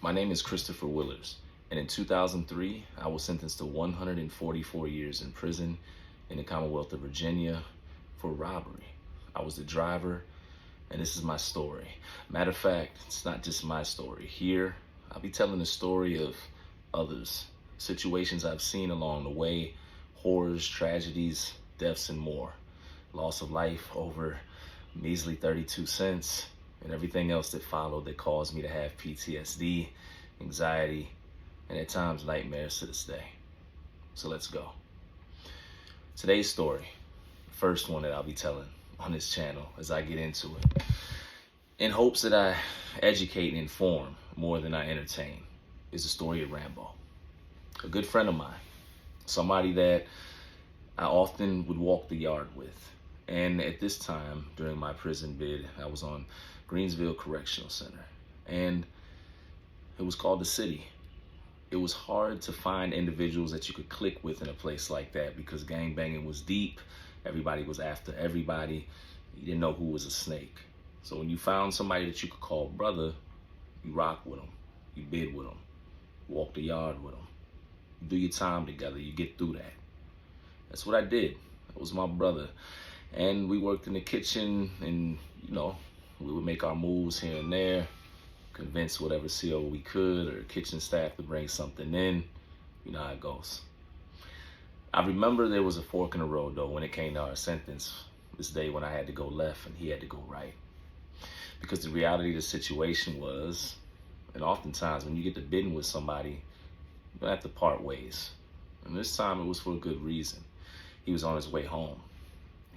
My name is Christopher Willers, and in 2003, I was sentenced to 144 years in prison in the Commonwealth of Virginia for robbery. I was the driver, and this is my story. Matter of fact, it's not just my story. Here, I'll be telling the story of others, situations I've seen along the way, horrors, tragedies, deaths, and more. Loss of life over measly 32 cents, and everything else that followed that caused me to have PTSD, anxiety, and at times nightmares to this day. So let's go. Today's story, the first one that I'll be telling on this channel as I get into it, in hopes that I educate and inform more than I entertain, is the story of Rambo. A good friend of mine, somebody that I often would walk the yard with. And at this time, during my prison bid, I was on Greensville Correctional Center, and it was called the City. It was hard to find individuals that you could click with in a place like that because gangbanging was deep. Everybody was after everybody. You didn't know who was a snake. So when you found somebody that you could call brother, you rock with them, you bid with them, walk the yard with them, you do your time together, you get through that. That's what I did. That was my brother. And we worked in the kitchen, and we would make our moves here and there, convince whatever CO we could or kitchen staff to bring something in. You know how it goes. I remember there was a fork in the road though when it came to our sentence this day, when I had to go left and he had to go right. Because the reality of the situation was, and oftentimes when you get to bidding with somebody, you have to part ways. And this time it was for a good reason. He was on his way home.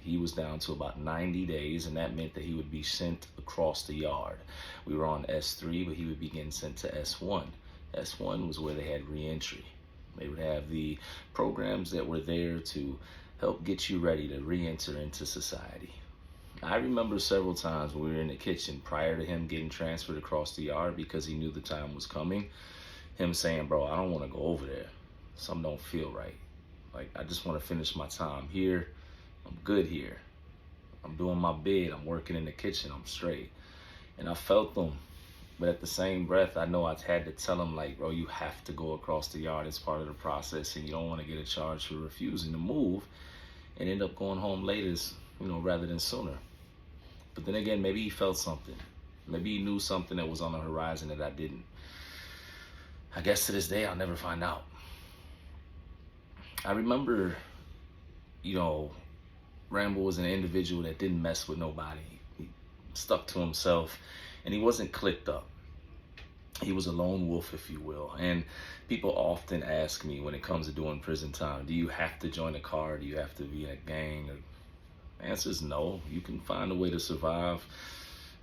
He was down to about 90 days, and that meant that he would be sent across the yard. We were on S3, but he would be getting sent to S1. S1 was where they had reentry. They would have the programs that were there to help get you ready to re-enter into society. I remember several times when we were in the kitchen prior to him getting transferred across the yard, because he knew the time was coming, him saying, "Bro, I don't want to go over there. Something don't feel right. Like, I just want to finish my time here. I'm good here. I'm doing my bid. I'm working in the kitchen. I'm straight." And I felt them. But at the same breath, I know I had to tell him, like, bro, you have to go across the yard as part of the process, and you don't want to get a charge for refusing to move and end up going home later, rather than sooner. But then again, maybe he felt something. Maybe he knew something that was on the horizon that I didn't. I guess to this day, I'll never find out. I remember, Rambo was an individual that didn't mess with nobody. He stuck to himself, and he wasn't clicked up. He was a lone wolf, if you will. And people often ask me when it comes to doing prison time, do you have to join a car? Do you have to be in a gang? The answer is no. You can find a way to survive.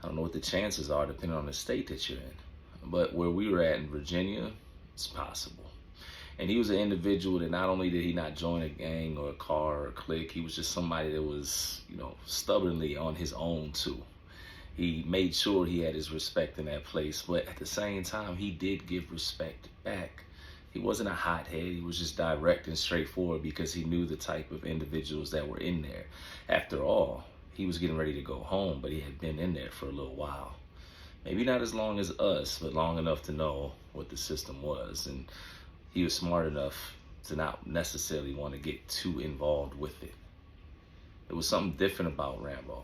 I don't know what the chances are depending on the state that you're in. But where we were at in Virginia, it's possible. And he was an individual that not only did he not join a gang or a car or a clique, he was just somebody that was, stubbornly on his own too. He made sure he had his respect in that place, but at the same time, he did give respect back. He wasn't a hothead. He was just direct and straightforward because he knew the type of individuals that were in there. After all, he was getting ready to go home, but he had been in there for a little while. Maybe not as long as us, but long enough to know what the system was. And he was smart enough to not necessarily want to get too involved with it. There was something different about Rambo.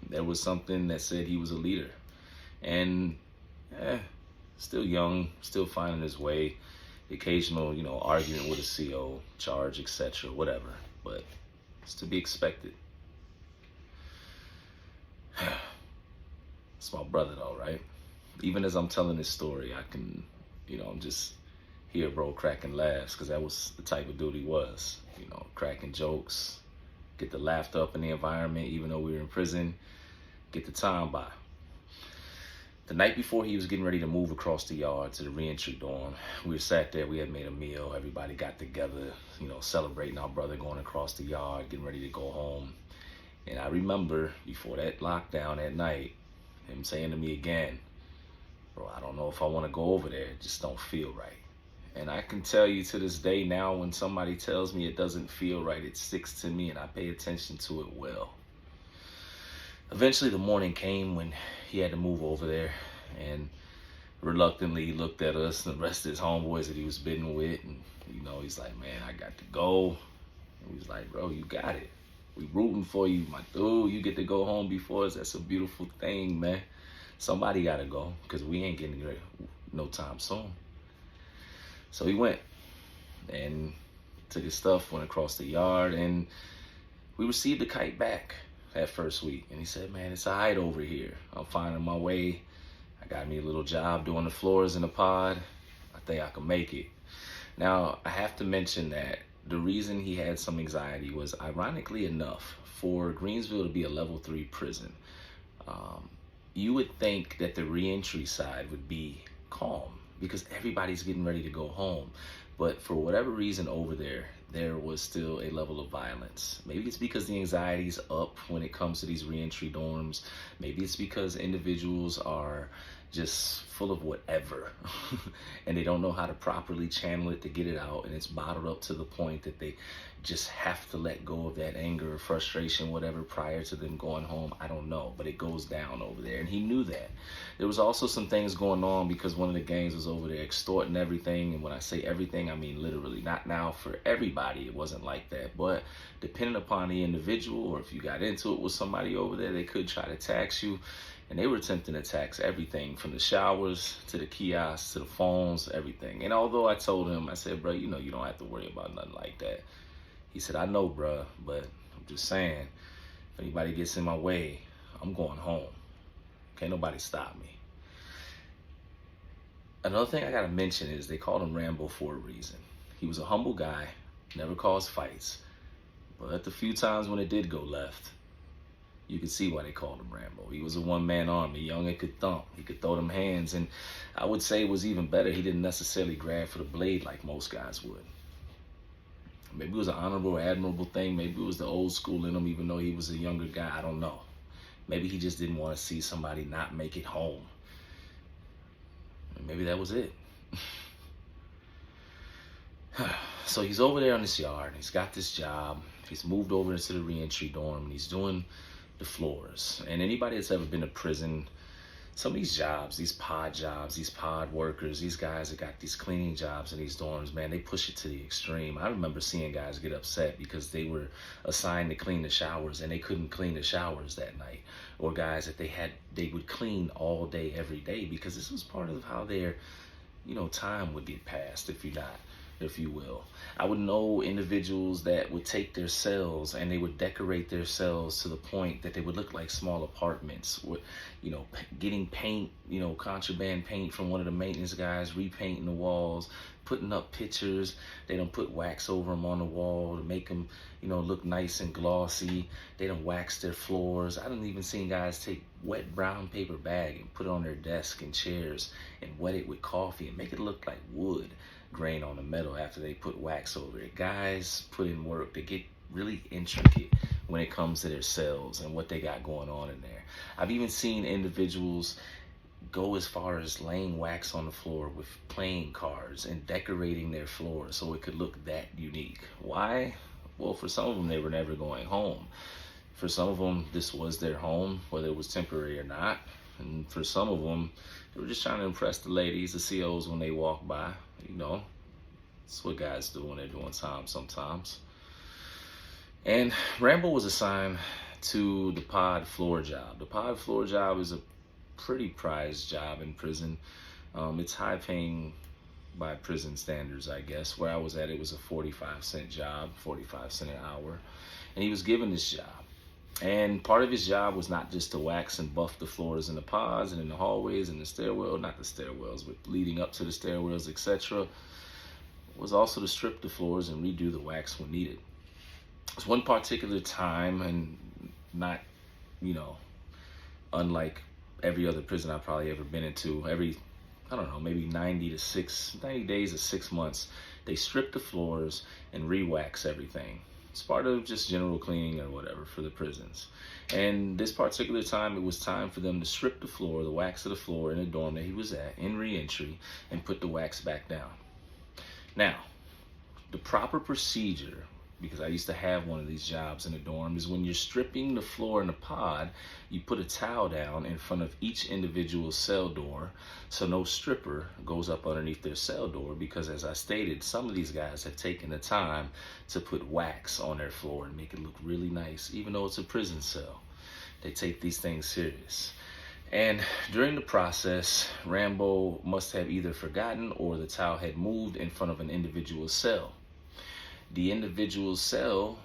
There was something that said he was a leader. And still young, still finding his way. The occasional, argument with a CO, charge, etc., whatever. But it's to be expected. It's my brother though, right? Even as I'm telling this story, I can, I'm just hear bro cracking laughs, because that was the type of dude he was. Cracking jokes, get the laughter up in the environment, even though we were in prison, get the time by. The night before he was getting ready to move across the yard to the reentry dorm, we were sat there, we had made a meal, everybody got together, celebrating our brother going across the yard, getting ready to go home. And I remember before that lockdown that night, him saying to me again, "Bro, I don't know if I want to go over there, it just don't feel right." And I can tell you to this day now, when somebody tells me it doesn't feel right, it sticks to me and I pay attention to it well. Eventually the morning came when he had to move over there, and Reluctantly, he looked at us and the rest of his homeboys that he was bidding with, and he's like, man, I got to go. And we was like, bro, you got it. We rooting for you, my dude. You get to go home before us. That's a beautiful thing, man. Somebody got to go because we ain't getting there no time soon. So he went and took his stuff, went across the yard, and we received a kite back that first week. And he said, man, it's all right over here. I'm finding my way. I got me a little job doing the floors in the pod. I think I can make it. Now, I have to mention that the reason he had some anxiety was, ironically enough, for Greensville to be a level 3 prison, you would think that the reentry side would be calm because everybody's getting ready to go home. But for whatever reason over there was still a level of violence. Maybe it's because the anxiety's up when it comes to these reentry dorms. Maybe it's because individuals are just full of whatever and they don't know how to properly channel it to get it out, and it's bottled up to the point that they just have to let go of that anger or frustration, whatever, prior to them going home. I don't know, but it goes down over there, and he knew that. There was also some things going on because one of the gangs was over there extorting everything, and when I say everything, I mean literally. Not now for everybody, it wasn't like that, but depending upon the individual, or if you got into it with somebody over there, they could try to tax you. And they were attempting to tax everything from the showers to the kiosks to the phones, everything. And although I told him, I said, bro, you don't have to worry about nothing like that. He said, I know, bro, but I'm just saying, if anybody gets in my way, I'm going home. Can't nobody stop me. Another thing I got to mention is they called him Rambo for a reason. He was a humble guy, never caused fights. But the few times when it did go left, you could see why they called him Rambo. He was a one-man army, young and could thump. He could throw them hands, and I would say it was even better. He didn't necessarily grab for the blade like most guys would. Maybe it was an honorable, admirable thing. Maybe it was the old school in him, even though he was a younger guy. I don't know. Maybe he just didn't want to see somebody not make it home. And maybe that was it. So he's over there on this yard. He's got this job. He's moved over into the reentry dorm, and he's doing the floors. And anybody that's ever been to prison, some of these jobs, these pod workers, these guys that got these cleaning jobs in these dorms, man, they push it to the extreme. I remember seeing guys get upset because they were assigned to clean the showers and they couldn't clean the showers that night. Or guys that they would clean all day, every day, because this was part of how their, time would get passed, if you will. I would know individuals that would take their cells and they would decorate their cells to the point that they would look like small apartments with, getting paint, contraband paint from one of the maintenance guys, repainting the walls, putting up pictures. They don't put wax over them on the wall to make them, look nice and glossy. They don't wax their floors. I done even seen guys take wet brown paper bag and put it on their desk and chairs and wet it with coffee and make it look like wood grain on the metal after they put wax over it. Guys put in work to get really intricate when it comes to their cells and what they got going on in there. I've even seen individuals go as far as laying wax on the floor with playing cards and decorating their floor so it could look that unique. Why? Well, for some of them, they were never going home. For some of them, this was their home, whether it was temporary or not. And for some of them, they were just trying to impress the ladies, the COs, when they walk by. That's what guys do when they're doing time sometimes. And Rambo was assigned to the pod floor job. The pod floor job is a pretty prized job in prison. It's high paying by prison standards, I guess. Where I was at, it was a 45-cent job, 45 cents an hour. And he was given this job. And part of his job was not just to wax and buff the floors in the pods and in the hallways and the stairwell, not the stairwells, but leading up to the stairwells, etc. Was also to strip the floors and redo the wax when needed. It's one particular time, and not, unlike every other prison I've probably ever been into, maybe 90 days to 6 months, they strip the floors and re-wax everything. It's part of just general cleaning or whatever for the prisons. And this particular time, it was time for them to strip the floor, the wax of the floor in the dorm that he was at, in re-entry, and put the wax back down. Now, the proper procedure because I used to have one of these jobs in the dorm, is when you're stripping the floor in the pod, you put a towel down in front of each individual cell door so no stripper goes up underneath their cell door, because as I stated, some of these guys have taken the time to put wax on their floor and make it look really nice, even though it's a prison cell. They take these things serious. And during the process, Rambo must have either forgotten or the towel had moved in front of an individual cell. The individual cell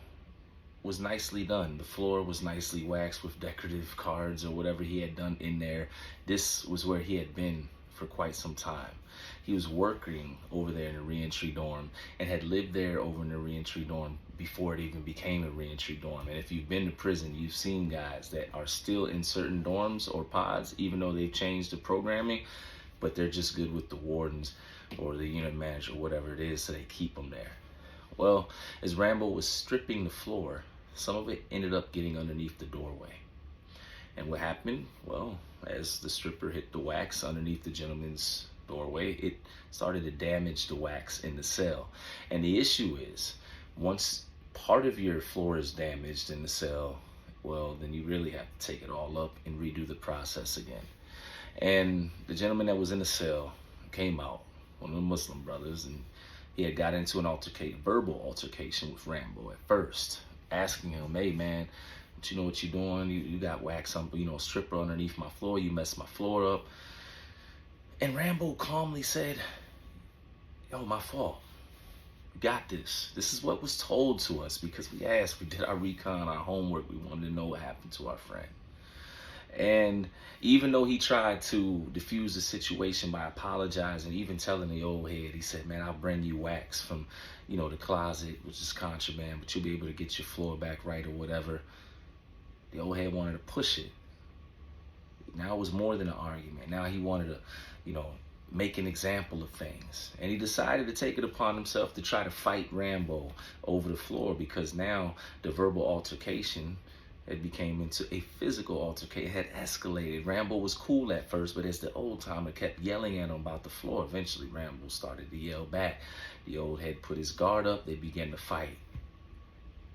was nicely done. The floor was nicely waxed with decorative cards or whatever he had done in there. This was where he had been for quite some time. He was working over there in a reentry dorm and had lived there over in the reentry dorm before it even became a reentry dorm. And if you've been to prison, you've seen guys that are still in certain dorms or pods, even though they've changed the programming, but they're just good with the wardens or the unit manager, whatever it is, so they keep them there. Well, as Rambo was stripping the floor, some of it ended up getting underneath the doorway. And what happened? Well, as the stripper hit the wax underneath the gentleman's doorway, it started to damage the wax in the cell. And the issue is, once part of your floor is damaged in the cell, well, then you really have to take it all up and redo the process again. And the gentleman that was in the cell came out, one of the Muslim brothers, and he had got into an verbal altercation with Rambo at first, asking him, "Hey man, don't you know what you're doing? You got wax on, stripper underneath my floor. You messed my floor up." And Rambo calmly said, "Yo, my fault. We got this. This is what was told to us because we asked, we did our recon, our homework. We wanted to know what happened to our friend." And even though he tried to diffuse the situation by apologizing, even telling the old head, he said, "Man, I'll bring you wax from, the closet, which is contraband, but you'll be able to get your floor back right or whatever." The old head wanted to push it. Now it was more than an argument. Now he wanted to, make an example of things. And he decided to take it upon himself to try to fight Rambo over the floor, because now the verbal altercation it became into a physical altercation. It had escalated. Rambo was cool at first, but as the old timer kept yelling at him about the floor, eventually Rambo started to yell back. The old head put his guard up. They began to fight.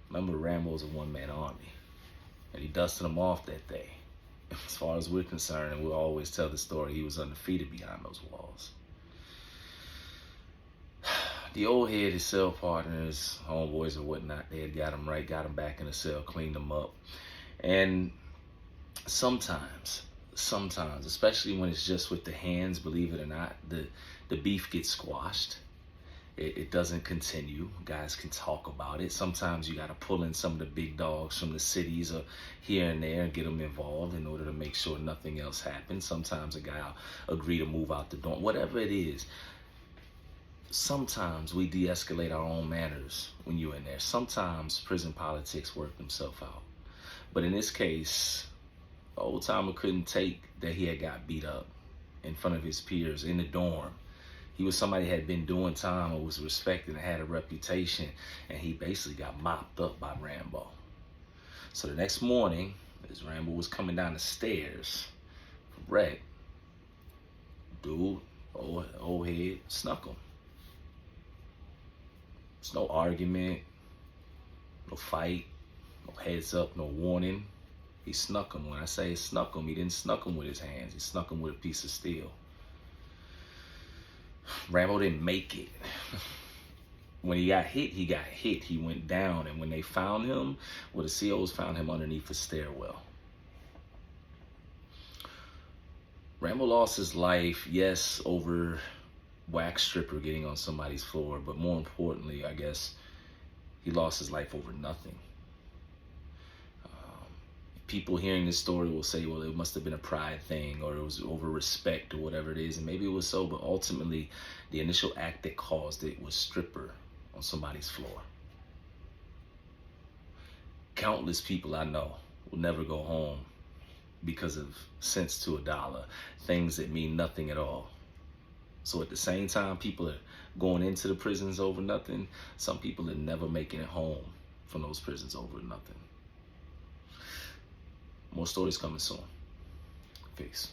Remember, Rambo's a one-man army, and he dusted him off that day. As far as we're concerned, and we'll always tell the story, he was undefeated behind those walls. The old head, his cell partners, homeboys or whatnot, they had got him right, got him back in the cell, cleaned him up. And sometimes, especially when it's just with the hands, believe it or not, the beef gets squashed. It doesn't continue. Guys can talk about it. Sometimes you got to pull in some of the big dogs from the cities or here and there and get them involved in order to make sure nothing else happens. Sometimes a guy will agree to move out the door, whatever it is. Sometimes we de-escalate our own manners when you're in there. Sometimes prison politics work themselves out. But in this case, the old timer couldn't take that he had got beat up in front of his peers in the dorm. He was somebody that had been doing time or was respected and had a reputation, and he basically got mopped up by Rambo. So the next morning, as Rambo was coming down the stairs, Rhett, old head, snuck him. There's no argument, no fight, no heads up, no warning. He snuck him. When I say snuck him, he didn't snuck him with his hands. He snuck him with a piece of steel. Rambo didn't make it. When he got hit, he got hit. He went down. And when they found him, well, the COs found him underneath the stairwell. Rambo lost his life, yes, over wax stripper getting on somebody's floor, but more importantly, I guess, he lost his life over nothing. People hearing this story will say, well, it must have been a pride thing, or it was over respect, or whatever it is, and maybe it was so, but ultimately, the initial act that caused it was stripper on somebody's floor. Countless people I know will never go home because of cents to a dollar, things that mean nothing at all. So at the same time, people are going into the prisons over nothing. Some people are never making it home from those prisons over nothing. More stories coming soon. Peace.